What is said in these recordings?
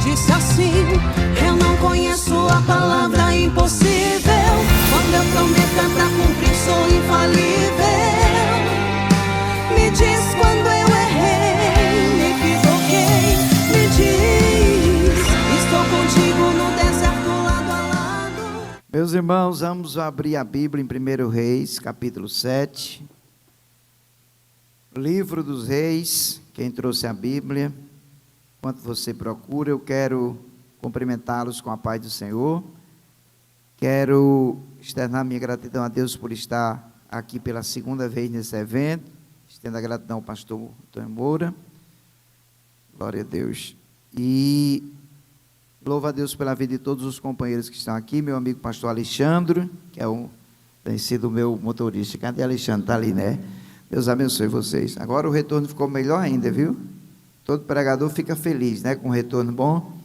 disse assim: eu não conheço a palavra impossível. Quando eu prometo é pra cumprir, sou infalível. Me diz quando eu errei, me equivoquei. Me diz, estou contigo no deserto lado a lado. Meus irmãos, vamos abrir a Bíblia em 1 Reis, capítulo 7. Livro dos Reis. Quem trouxe a Bíblia, enquanto você procura, eu quero cumprimentá-los com a paz do Senhor. Quero externar minha gratidão a Deus por estar aqui pela segunda vez nesse evento. Estendo a gratidão ao pastor Antônio Moura. Glória a Deus. E louvo a Deus pela vida de todos os companheiros que estão aqui. Meu amigo pastor Alexandre, que tem sido o meu motorista. Cadê Alexandre? Está ali, né? Deus abençoe vocês. Agora o retorno ficou melhor ainda, viu? Todo pregador fica feliz, né? Com um retorno bom.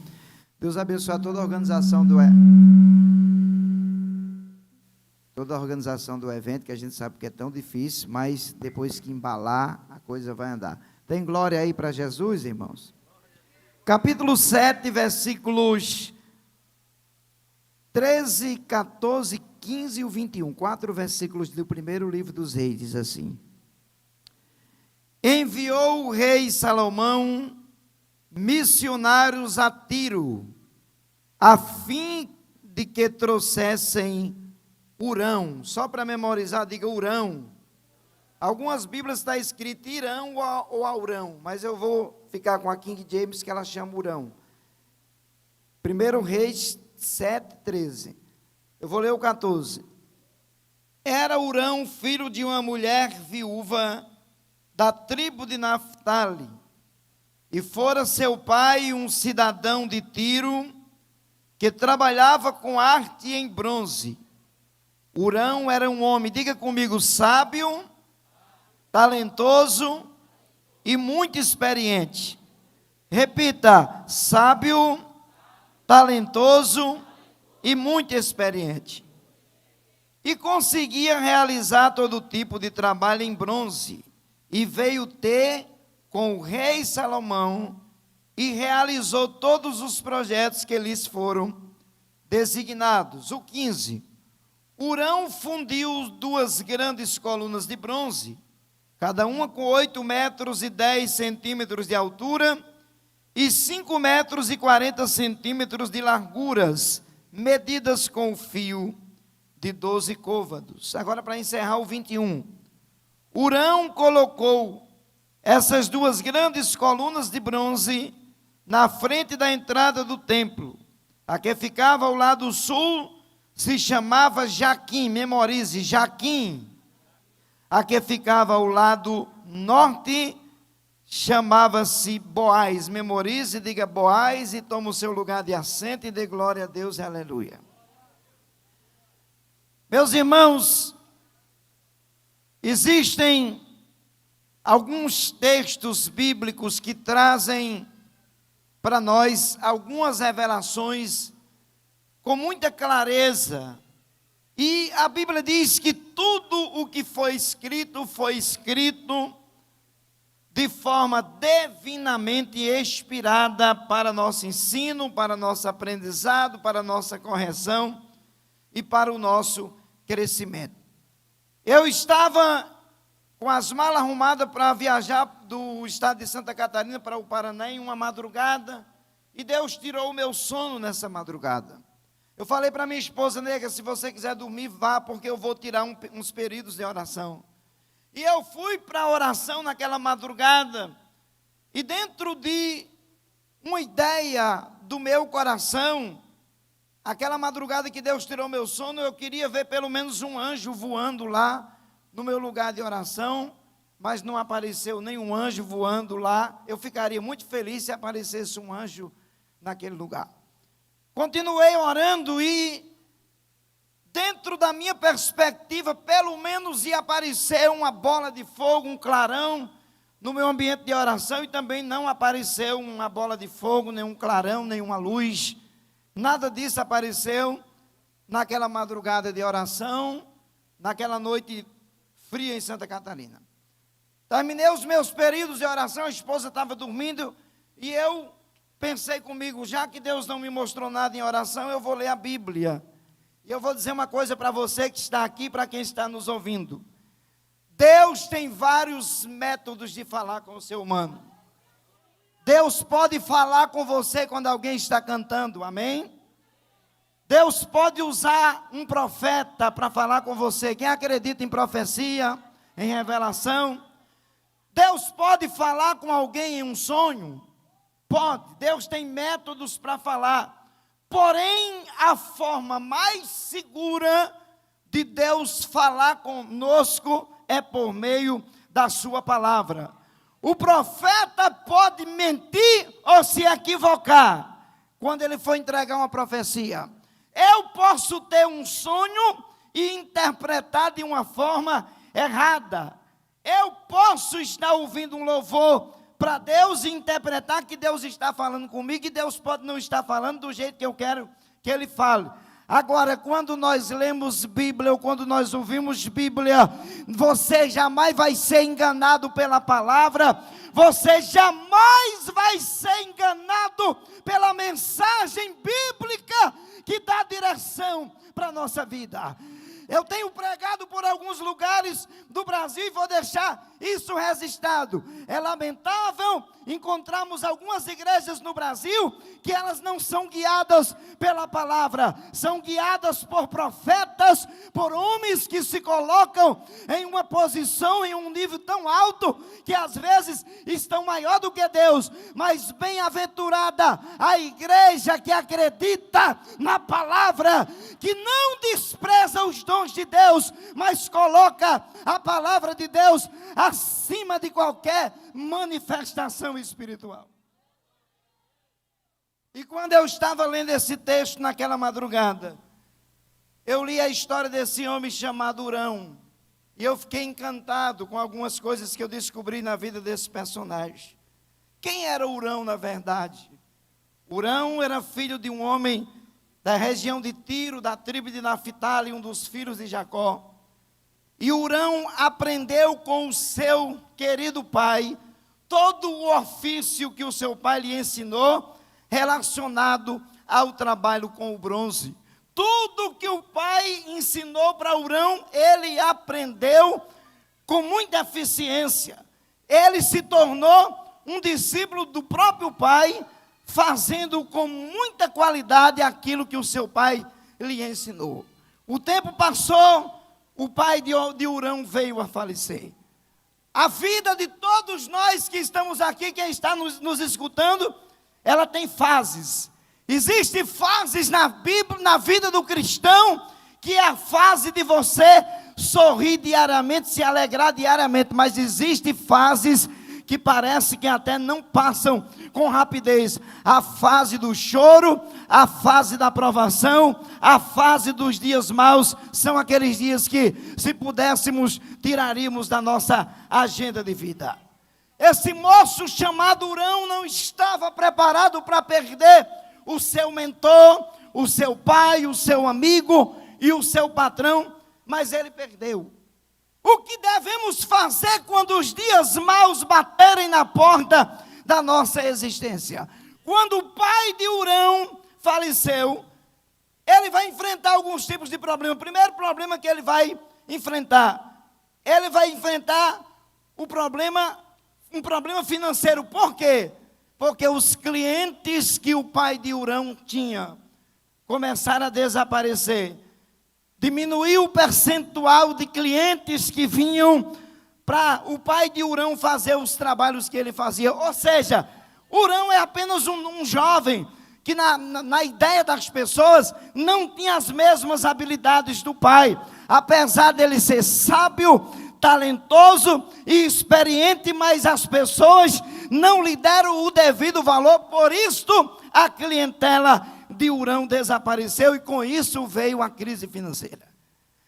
Deus abençoe a toda a organização do evento, que a gente sabe que é tão difícil, mas depois que embalar, a coisa vai andar. Tem glória aí para Jesus, irmãos? Capítulo 7, versículos 13, 14, 15 e 21. 4 versículos do primeiro livro dos Reis, diz assim: enviou o rei Salomão missionários a Tiro, a fim de que trouxessem Hurão. Só para memorizar, diga Hurão. Algumas Bíblias está escrito Irão ou Aurão, mas eu vou ficar com a King James, que ela chama Hurão. 1 Reis 7, 13. Eu vou ler o 14. Era Hurão filho de uma mulher viúva da tribo de Naftali, e fora seu pai um cidadão de Tiro, que trabalhava com arte em bronze. Hurão era um homem, diga comigo, sábio, talentoso e muito experiente. Repita, sábio, talentoso e muito experiente. E conseguia realizar todo tipo de trabalho em bronze. E veio ter com o rei Salomão e realizou todos os projetos que lhes foram designados. O 15. Hurão fundiu 2 grandes colunas de bronze, cada uma com 8 metros e 10 centímetros de altura e 5 metros e 40 centímetros de larguras, medidas com o fio de 12 côvados. Agora, para encerrar, o 21. Hurão colocou essas 2 grandes colunas de bronze na frente da entrada do templo. A que ficava ao lado sul se chamava Jaquim, memorize, Jaquim. A que ficava ao lado norte chamava-se Boaz, memorize, diga Boaz e toma o seu lugar de assento e dê glória a Deus, aleluia. Meus irmãos, existem alguns textos bíblicos que trazem para nós algumas revelações com muita clareza. E a Bíblia diz que tudo o que foi escrito de forma divinamente inspirada para nosso ensino, para nosso aprendizado, para nossa correção e para o nosso crescimento. Eu estava com as malas arrumadas para viajar do estado de Santa Catarina para o Paraná em uma madrugada, e Deus tirou o meu sono nessa madrugada. Eu falei para minha esposa, nega, se você quiser dormir, vá, porque eu vou tirar uns períodos de oração. E eu fui para a oração naquela madrugada, e dentro de uma ideia do meu coração, aquela madrugada que Deus tirou meu sono, eu queria ver pelo menos um anjo voando lá no meu lugar de oração, mas não apareceu nenhum anjo voando lá. Eu ficaria muito feliz se aparecesse um anjo naquele lugar. Continuei orando e, dentro da minha perspectiva, pelo menos ia aparecer uma bola de fogo, um clarão no meu ambiente de oração, e também não apareceu uma bola de fogo, nenhum clarão, nenhuma luz. Nada disso apareceu naquela madrugada de oração, naquela noite fria em Santa Catarina. Terminei os meus períodos de oração, a esposa estava dormindo, e eu pensei comigo, já que Deus não me mostrou nada em oração, eu vou ler a Bíblia. E eu vou dizer uma coisa para você que está aqui, para quem está nos ouvindo. Deus tem vários métodos de falar com o ser humano. Deus pode falar com você quando alguém está cantando, amém? Deus pode usar um profeta para falar com você. Quem acredita em profecia, em revelação? Deus pode falar com alguém em um sonho? Pode. Deus tem métodos para falar. Porém, a forma mais segura de Deus falar conosco é por meio da sua palavra. O profeta pode mentir ou se equivocar quando ele for entregar uma profecia. Eu posso ter um sonho e interpretar de uma forma errada. Eu posso estar ouvindo um louvor para Deus e interpretar que Deus está falando comigo, e Deus pode não estar falando do jeito que eu quero que Ele fale. Agora, quando nós lemos Bíblia ou quando nós ouvimos Bíblia, você jamais vai ser enganado pela palavra, você jamais vai ser enganado pela mensagem bíblica que dá direção para a nossa vida. Eu tenho pregado por alguns lugares do Brasil e vou deixar isso registrado. É lamentável encontrarmos algumas igrejas no Brasil que elas não são guiadas pela palavra, são guiadas por profetas, por homens que se colocam em uma posição, em um nível tão alto, que às vezes estão maior do que Deus. Mas bem-aventurada a igreja que acredita na palavra, que não despreza os dons de Deus, mas coloca a palavra de Deus acima de qualquer manifestação espiritual. E quando eu estava lendo esse texto naquela madrugada, eu li a história desse homem chamado Hurão, e eu fiquei encantado com algumas coisas que eu descobri na vida desse personagem. Quem era Hurão na verdade? Hurão era filho de um homem da região de Tiro, da tribo de Naphtali, um dos filhos de Jacó. E Hurão aprendeu com o seu querido pai todo o ofício que o seu pai lhe ensinou, relacionado ao trabalho com o bronze. Tudo que o pai ensinou para Hurão, ele aprendeu com muita eficiência. Ele se tornou um discípulo do próprio pai, fazendo com muita qualidade aquilo que o seu pai lhe ensinou. O tempo passou, o pai de Hurão veio a falecer. A vida de todos nós que estamos aqui, quem está nos escutando, ela tem fases. Existem fases na Bíblia, na vida do cristão, que é a fase de você sorrir diariamente, se alegrar diariamente, mas existem fases que parece que até não passam com rapidez. A fase do choro, a fase da provação, a fase dos dias maus, são aqueles dias que, se pudéssemos, tiraríamos da nossa agenda de vida. Esse moço chamado Hurão não estava preparado para perder o seu mentor, o seu pai, o seu amigo e o seu patrão, mas ele perdeu. O que devemos fazer quando os dias maus baterem na porta da nossa existência? Quando o pai de Hurão faleceu, ele vai enfrentar alguns tipos de problemas. O primeiro problema que ele vai enfrentar um problema financeiro. Por quê? Porque os clientes que o pai de Hurão tinha começaram a desaparecer. Diminuiu o percentual de clientes que vinham para o pai de Hurão fazer os trabalhos que ele fazia. Ou seja, Hurão é apenas um jovem que na ideia das pessoas não tinha as mesmas habilidades do pai. Apesar dele ser sábio, talentoso e experiente, mas as pessoas não lhe deram o devido valor. Por isso a clientela de Hurão desapareceu, e com isso veio a crise financeira.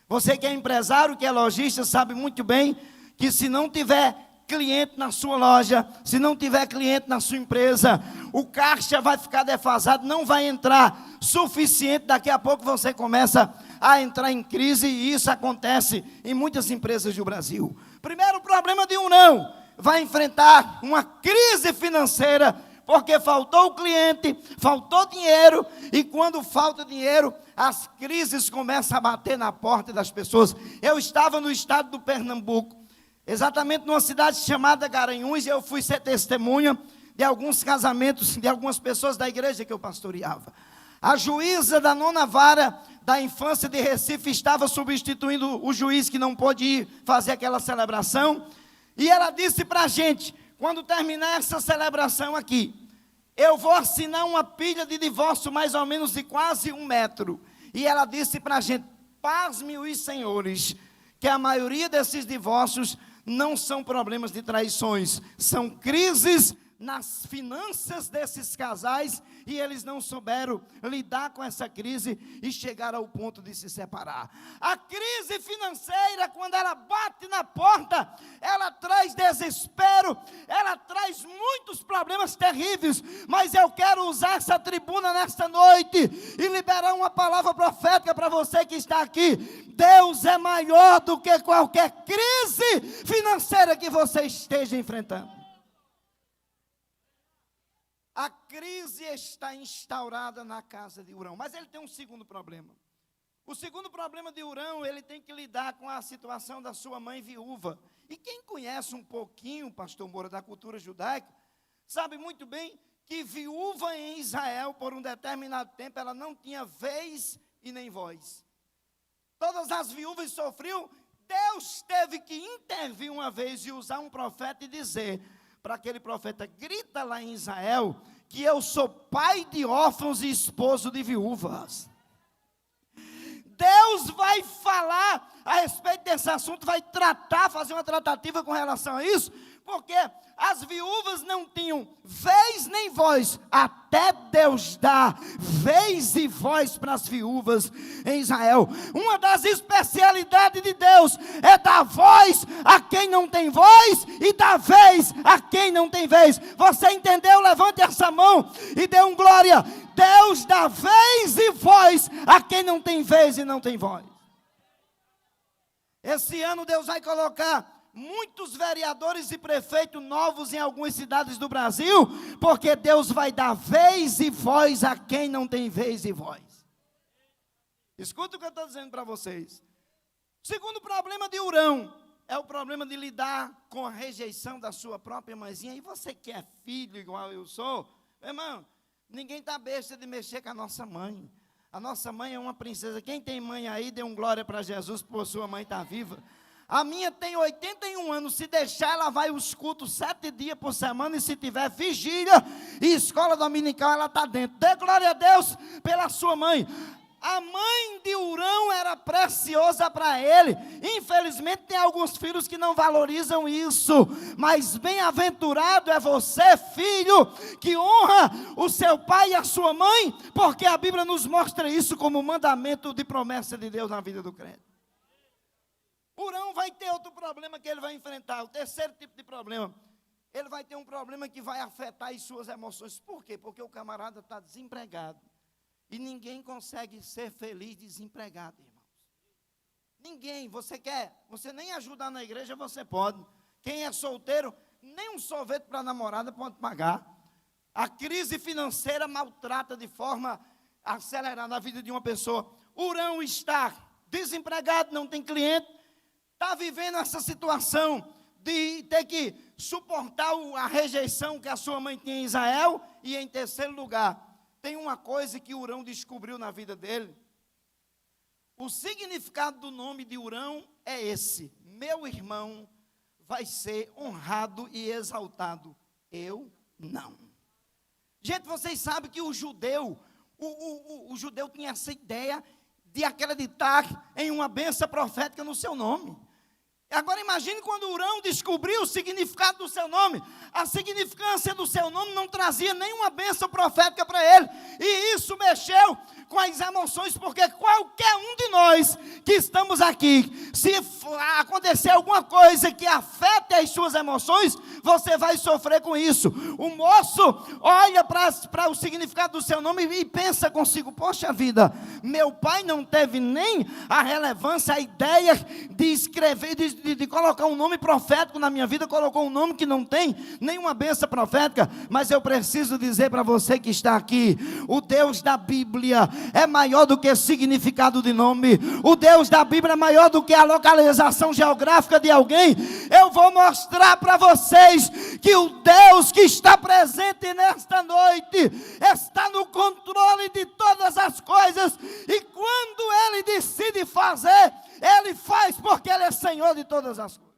Você que é empresário, que é lojista, sabe muito bem que se não tiver cliente na sua loja, se não tiver cliente na sua empresa, o caixa vai ficar defasado, não vai entrar suficiente. Daqui a pouco você começa a entrar em crise, e isso acontece em muitas empresas do Brasil. Primeiro problema de Hurão, vai enfrentar uma crise financeira Porque faltou o cliente, faltou dinheiro, e quando falta dinheiro, as crises começam a bater na porta das pessoas. Eu estava no estado do Pernambuco, exatamente numa cidade chamada Garanhuns, e eu fui ser testemunha de alguns casamentos de algumas pessoas da igreja que eu pastoreava. A juíza da 9ª vara da infância de Recife estava substituindo o juiz que não pôde ir fazer aquela celebração, e ela disse para a gente: quando terminar essa celebração aqui, eu vou assinar uma pilha de divórcio mais ou menos de quase 1 metro. E ela disse para a gente: pasme os senhores, que a maioria desses divórcios não são problemas de traições, são crises nas finanças desses casais, e eles não souberam lidar com essa crise e chegar ao ponto de se separar. A crise financeira, quando ela bate na porta, ela traz desespero, ela traz muitos problemas terríveis, mas eu quero usar essa tribuna nesta noite e liberar uma palavra profética para você que está aqui. Deus é maior do que qualquer crise financeira que você esteja enfrentando. A crise está instaurada na casa de Hurão, mas ele tem um segundo problema. O segundo problema de Hurão, ele tem que lidar com a situação da sua mãe viúva. E quem conhece um pouquinho, pastor Moura, da cultura judaica, sabe muito bem que viúva em Israel, por um determinado tempo, ela não tinha vez e nem voz. Todas as viúvas sofriam. Deus teve que intervir uma vez e usar um profeta e dizer para aquele profeta: grita lá em Israel que eu sou pai de órfãos e esposo de viúvas. Deus vai falar a respeito desse assunto, vai tratar, fazer uma tratativa com relação a isso, porque as viúvas não tinham vez nem voz, até Deus dar vez e voz para as viúvas em Israel. Uma das especialidades de Deus é dar voz a quem não tem voz e dar vez a quem não tem vez. Você entendeu? Levante essa mão e dê um glória. Deus dá vez e voz a quem não tem vez e não tem voz. Esse ano Deus vai colocar muitos vereadores e prefeitos novos em algumas cidades do Brasil, porque Deus vai dar vez e voz a quem não tem vez e voz. Escuta o que eu estou dizendo para vocês. O segundo problema de Hurão é o problema de lidar com a rejeição da sua própria mãezinha. E você que é filho igual eu sou, meu irmão, ninguém está besta de mexer com a nossa mãe. A nossa mãe é uma princesa. Quem tem mãe aí, dê um glória para Jesus, por sua mãe estar viva. A minha tem 81 anos, se deixar ela vai os cultos 7 dias por semana, e se tiver vigília e escola dominical, ela está dentro. Dê glória a Deus pela sua mãe. A mãe de Hurão era preciosa para ele. Infelizmente tem alguns filhos que não valorizam isso, mas bem-aventurado é você, filho, que honra o seu pai e a sua mãe, porque a Bíblia nos mostra isso como mandamento de promessa de Deus na vida do crente. Hurão vai ter outro problema que ele vai enfrentar, o terceiro tipo de problema. Ele vai ter um problema que vai afetar as suas emoções. Por quê? Porque o camarada está desempregado. E ninguém consegue ser feliz desempregado, irmãos. Ninguém. Você nem ajudar na igreja, você pode. Quem é solteiro, nem um sorvete para a namorada pode pagar. A crise financeira maltrata de forma acelerada a vida de uma pessoa. Hurão está desempregado, não tem cliente, está vivendo essa situação de ter que suportar a rejeição que a sua mãe tinha em Israel. E em terceiro lugar, tem uma coisa que Hurão descobriu na vida dele. O significado do nome de Hurão é esse: meu irmão vai ser honrado e exaltado, eu não. Gente, vocês sabem que o judeu tinha essa ideia de acreditar em uma bênção profética no seu nome. Agora imagine quando Hurão descobriu o significado do seu nome. A significância do seu nome não trazia nenhuma bênção profética para ele. E isso mexeu com as emoções, porque qualquer um de nós que estamos aqui, se acontecer alguma coisa que afete as suas emoções, você vai sofrer com isso. O moço olha para o significado do seu nome e pensa consigo: poxa vida, meu pai não teve nem a relevância, a ideia de escrever, de colocar um nome profético na minha vida, colocou um nome que não tem nenhuma bênção profética. Mas eu preciso dizer para você que está aqui: o Deus da Bíblia é maior do que o significado de nome. O Deus da Bíblia é maior do que a localização geográfica de alguém. Eu vou mostrar para vocês que o Deus que está presente nesta noite está no controle de todas as coisas, e quando Ele decide fazer, Ele faz, porque Ele é Senhor de todas as coisas.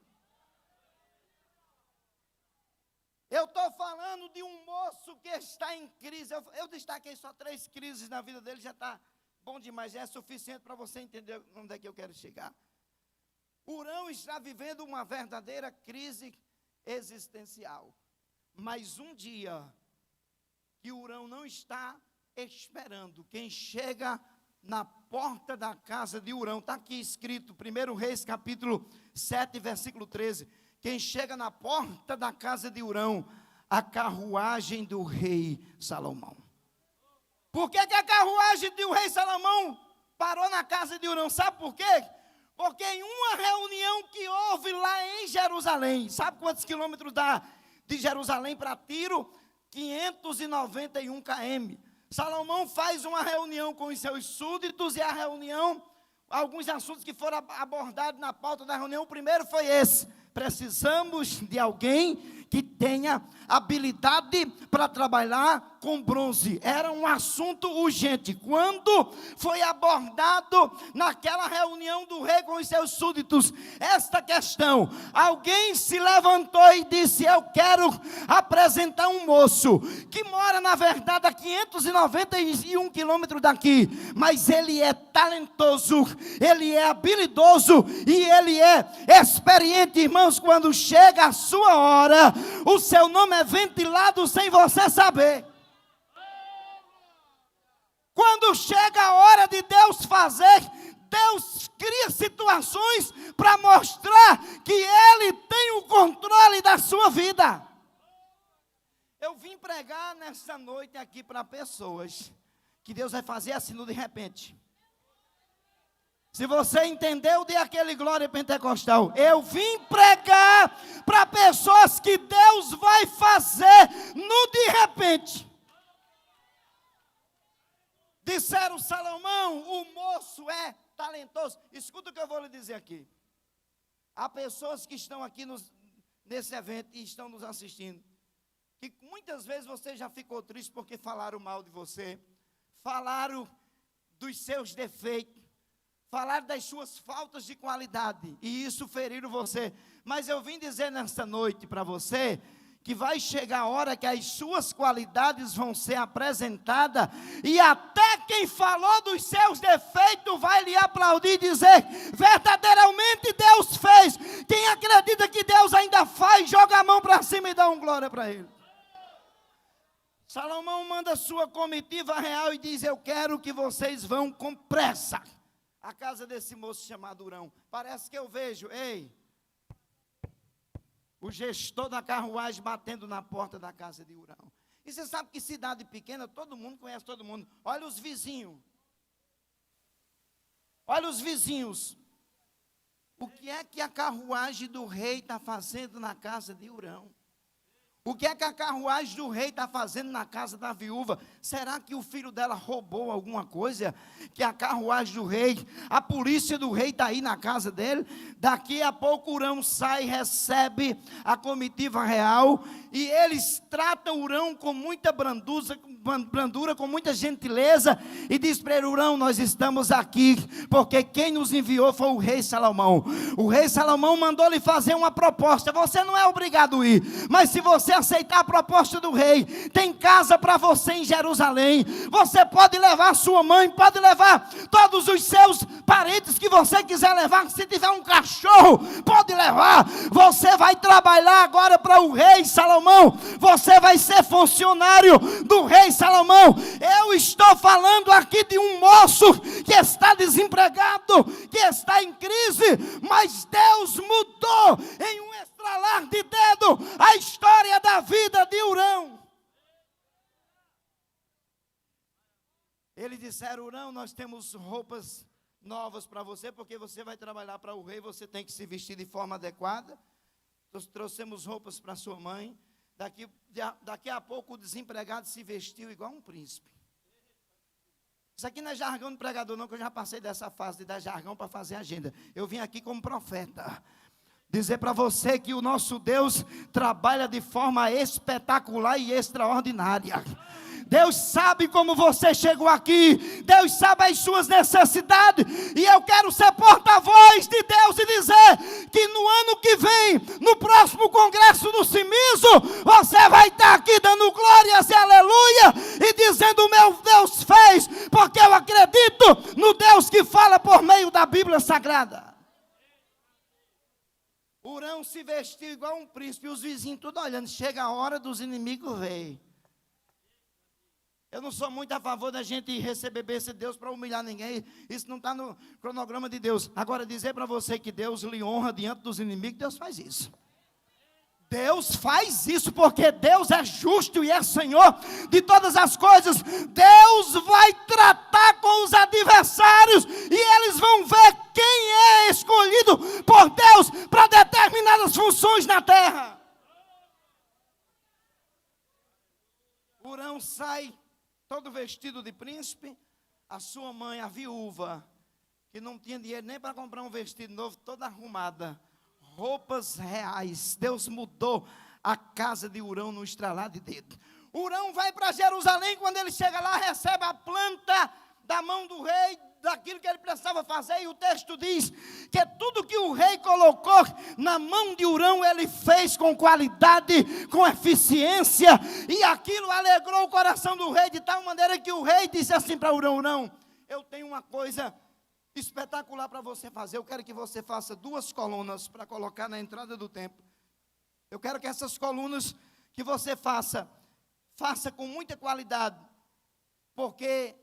Eu estou falando de um moço que está em crise. Eu destaquei só 3 crises na vida dele, já está bom demais, já é suficiente para você entender onde é que eu quero chegar. Urão está vivendo uma verdadeira crise existencial. Mas um dia que Urão não está esperando, quem chega na porta da casa de Urão, está aqui escrito, 1 Reis capítulo 7, versículo 13, quem chega na porta da casa de Urão, a carruagem do rei Salomão. Por que a carruagem do rei Salomão parou na casa de Urão? Sabe por quê? Porque em uma reunião que houve lá em Jerusalém, sabe quantos quilômetros dá de Jerusalém para Tiro? 591 km. Salomão faz uma reunião com os seus súditos, e a reunião, alguns assuntos que foram abordados na pauta da reunião, o primeiro foi esse: precisamos de alguém que tenha habilidade para trabalhar com bronze. Era um assunto urgente. Quando foi abordado naquela reunião do rei com os seus súditos esta questão, alguém se levantou e disse: eu quero apresentar um moço que mora, na verdade, a 591 quilômetros daqui, mas ele é talentoso, ele é habilidoso e ele é experiente. Irmãos, quando chega a sua hora, o seu nome é ventilado sem você saber. Quando chega a hora de Deus fazer, Deus cria situações para mostrar que Ele tem o controle da sua vida. Eu vim pregar nessa noite aqui para pessoas que Deus vai fazer assim no de repente. Se você entendeu, dê aquele glória pentecostal. Eu vim pregar para pessoas que Deus vai fazer no de repente. Disseram: Salomão, o moço é talentoso. Escuta o que eu vou lhe dizer aqui. Há pessoas que estão aqui nesse evento e estão nos assistindo, que muitas vezes você já ficou triste porque falaram mal de você, falaram dos seus defeitos, falaram das suas faltas de qualidade, e isso feriram você. Mas eu vim dizer nesta noite para você que vai chegar a hora que as suas qualidades vão ser apresentadas, e até quem falou dos seus defeitos vai lhe aplaudir e dizer: verdadeiramente Deus fez. Quem acredita que Deus ainda faz, joga a mão para cima e dá um glória para Ele. Salomão manda sua comitiva real e diz: eu quero que vocês vão com pressa à casa desse moço chamado Urão. Parece que eu vejo, o gestor da carruagem batendo na porta da casa de Urão. E você sabe que cidade pequena, todo mundo conhece todo mundo. Olha os vizinhos. Olha os vizinhos. O que é que a carruagem do rei está fazendo na casa de Urão? O que é que a carruagem do rei está fazendo na casa da viúva? Será que o filho dela roubou alguma coisa? Que a carruagem do rei, a polícia do rei está aí na casa dele? Daqui a pouco Urão sai, recebe a comitiva real, e eles tratam Urão com muita brandura, com muita gentileza, e diz para ele: Urão, nós estamos aqui porque quem nos enviou foi o rei Salomão. O rei Salomão mandou lhe fazer uma proposta. Você não é obrigado a ir, mas se você aceitar a proposta do rei, tem casa para você em Jerusalém. Você pode levar sua mãe, pode levar todos os seus parentes que você quiser levar. Se tiver um cachorro, pode levar. Você vai trabalhar agora para o rei Salomão. Você vai ser funcionário do rei Salomão. Eu estou falando aqui de um moço que está desempregado, que está em crise, mas Deus mudou em um estralar de dedo a história da vida de Hurão. Eles disseram: Hurão, nós temos roupas novas para você, porque você vai trabalhar para o rei, você tem que se vestir de forma adequada. Nós trouxemos roupas para sua mãe. Daqui a pouco o desempregado se vestiu igual um príncipe. Isso aqui não é jargão de pregador não, que eu já passei dessa fase de dar jargão para fazer agenda. Eu vim aqui como profeta dizer para você que o nosso Deus trabalha de forma espetacular e extraordinária. Deus sabe como você chegou aqui, Deus sabe as suas necessidades, e eu quero ser porta-voz de Deus e dizer que no ano que vem, no próximo congresso do Cimiso, você vai estar aqui dando glórias e aleluia, e dizendo: meu Deus fez, porque eu acredito no Deus que fala por meio da Bíblia Sagrada. Hurão se vestiu igual um príncipe, e os vizinhos tudo olhando. Chega a hora dos inimigos ver. Eu não sou muito a favor da gente receber bênção de Deus para humilhar ninguém. Isso não está no cronograma de Deus. Agora, dizer para você que Deus lhe honra diante dos inimigos, Deus faz isso. Deus faz isso porque Deus é justo e é Senhor de todas as coisas. Deus vai tratar com os adversários e eles vão ver quem é escolhido por Deus para determinadas funções na terra. Hurão sai todo vestido de príncipe. A sua mãe, a viúva, que não tinha dinheiro nem para comprar um vestido novo, toda arrumada, roupas reais. Deus mudou a casa de Hurão no estralar de dedo. Hurão vai para Jerusalém. Quando ele chega lá, recebe a planta da mão do rei, daquilo que ele precisava fazer, e o texto diz que tudo que o rei colocou na mão de Hurão, ele fez com qualidade, com eficiência, e aquilo alegrou o coração do rei, de tal maneira que o rei disse assim para Hurão: Hurão, eu tenho uma coisa espetacular para você fazer. Eu quero que você faça 2 colunas para colocar na entrada do templo. Eu quero que essas colunas que você faça com muita qualidade, porque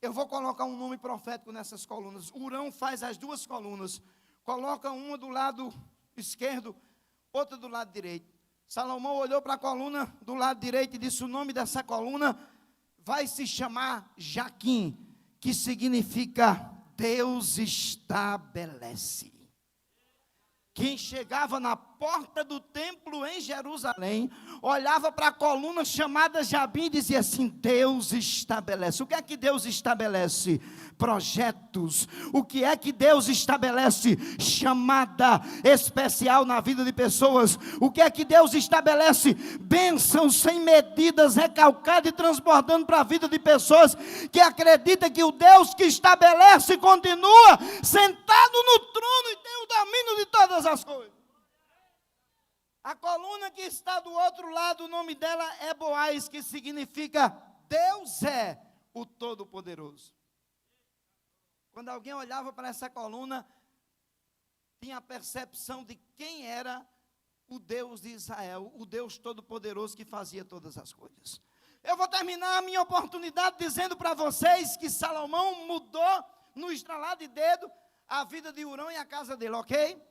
eu vou colocar um nome profético nessas colunas. Hurão faz as 2 colunas, coloca uma do lado esquerdo, outra do lado direito. Salomão olhou para a coluna do lado direito e disse: o nome dessa coluna vai se chamar Jaquim, que significa Deus estabelece. Quem chegava na porta do templo em Jerusalém, olhava para a coluna chamada Jabim e dizia assim: Deus estabelece. O que é que Deus estabelece? Projetos. O que é que Deus estabelece? Chamada especial na vida de pessoas. O que é que Deus estabelece? Bênçãos sem medidas, recalcada e transbordando para a vida de pessoas que acreditam que o Deus que estabelece continua sentado no trono e tem o domínio de todas as coisas. A coluna que está do outro lado, o nome dela é Boaz, que significa Deus é o Todo-Poderoso. Quando alguém olhava para essa coluna, tinha a percepção de quem era o Deus de Israel, o Deus Todo-Poderoso que fazia todas as coisas. Eu vou terminar a minha oportunidade dizendo para vocês que Salomão mudou no estralar de dedo a vida de Hurão e a casa dele, ok?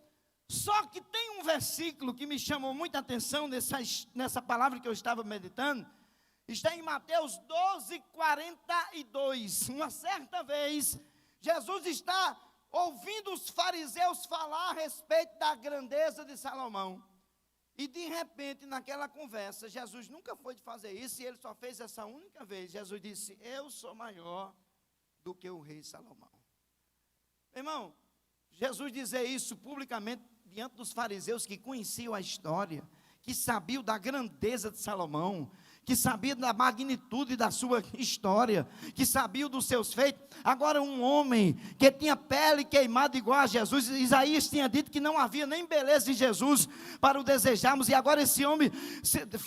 Só que tem um versículo que me chamou muita atenção nessa palavra que eu estava meditando. Está em Mateus 12:42. Uma certa vez, Jesus está ouvindo os fariseus falar a respeito da grandeza de Salomão. E de repente, naquela conversa, Jesus nunca foi de fazer isso, e ele só fez essa única vez. Jesus disse: eu sou maior do que o rei Salomão. Irmão, Jesus dizer isso publicamente diante dos fariseus que conheciam a história, que sabiam da grandeza de Salomão, que sabia da magnitude da sua história, que sabia dos seus feitos. Agora um homem que tinha pele queimada igual a Jesus. Isaías tinha dito que não havia nem beleza em Jesus para o desejarmos, e agora esse homem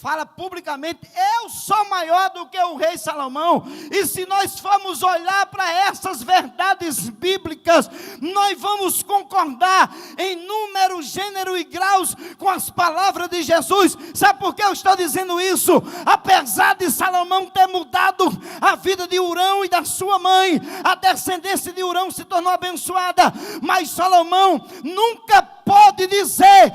fala publicamente: eu sou maior do que o rei Salomão. E se nós formos olhar para essas verdades bíblicas, nós vamos concordar em número, gênero e graus com as palavras de Jesus. Sabe por que eu estou dizendo isso? Apesar de Salomão ter mudado a vida de Hurão e da sua mãe, a descendência de Hurão se tornou abençoada, mas Salomão nunca pode dizer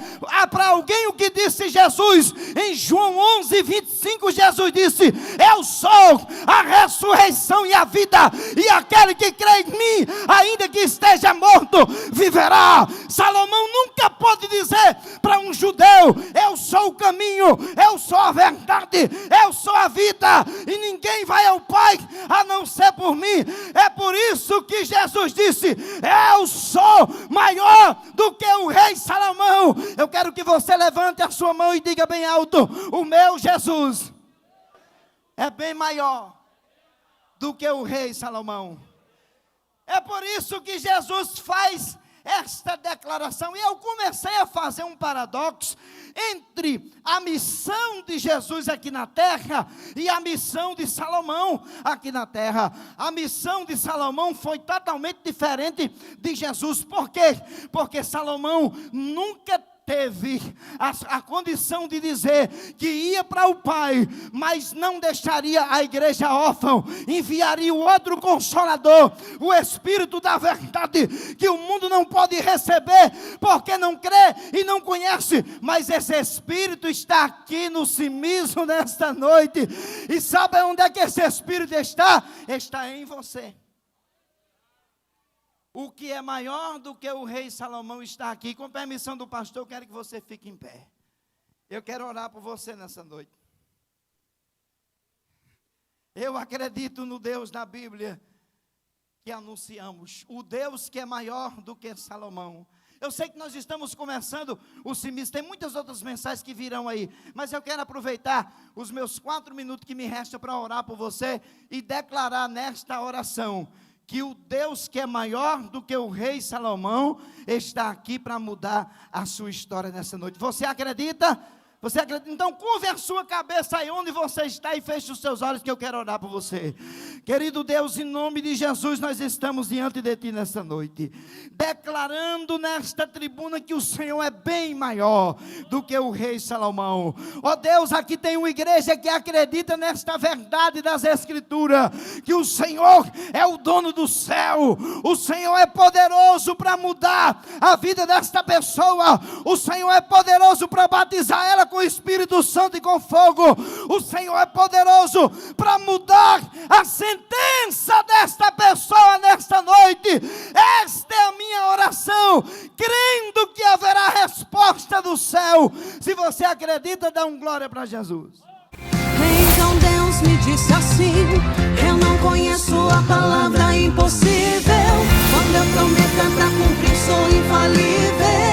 para alguém o que disse Jesus. Em João 11:25, Jesus disse: eu sou a ressurreição e a vida, e aquele que crê em mim, ainda que esteja morto, viverá. Salomão nunca pode dizer para um judeu: eu sou o caminho, eu sou a verdade, eu sou a vida, e ninguém vai ao Pai a não ser por mim. É por isso que Jesus disse: eu sou maior do que o rei Salomão. Eu quero que você levante a sua mão e diga bem alto: o meu Jesus é bem maior do que o rei Salomão. É por isso que Jesus faz esta declaração. E eu comecei a fazer um paradoxo entre a missão de Jesus aqui na terra e a missão de Salomão aqui na terra. A missão de Salomão foi totalmente diferente de Jesus. Por quê? Porque Salomão nunca teve a condição de dizer que ia para o Pai, mas não deixaria a igreja órfã, enviaria o outro Consolador, o Espírito da verdade, que o mundo não pode receber, porque não crê e não conhece, mas esse Espírito está aqui no Cimismo nesta noite. E sabe onde é que esse Espírito está? Está em você. O que é maior do que o rei Salomão está aqui. Com permissão do pastor, eu quero que você fique em pé. Eu quero orar por você nessa noite. Eu acredito no Deus da Bíblia que anunciamos. O Deus que é maior do que Salomão. Eu sei que nós estamos começando o Cimismo, tem muitas outras mensagens que virão aí, mas eu quero aproveitar os meus 4 minutos que me restam para orar por você e declarar nesta oração que o Deus que é maior do que o rei Salomão está aqui para mudar a sua história nessa noite. Você acredita? Você acredita? Então curva a sua cabeça aí onde você está e feche os seus olhos, que eu quero orar por você. Querido Deus, em nome de Jesus, nós estamos diante de Ti nessa noite, declarando nesta tribuna que o Senhor é bem maior do que o rei Salomão. Ó Deus, aqui tem uma igreja que acredita nesta verdade das Escrituras, que o Senhor é o dono do céu, o Senhor é poderoso para mudar a vida desta pessoa, o Senhor é poderoso para batizar ela com o Espírito Santo e com fogo, o Senhor é poderoso para mudar a sentença desta pessoa nesta noite. Esta é a minha oração, crendo que haverá resposta do céu. Se você acredita, dá um glória para Jesus. Então Deus me disse assim: eu não conheço a palavra impossível. Quando eu prometo é para cumprir, sou infalível.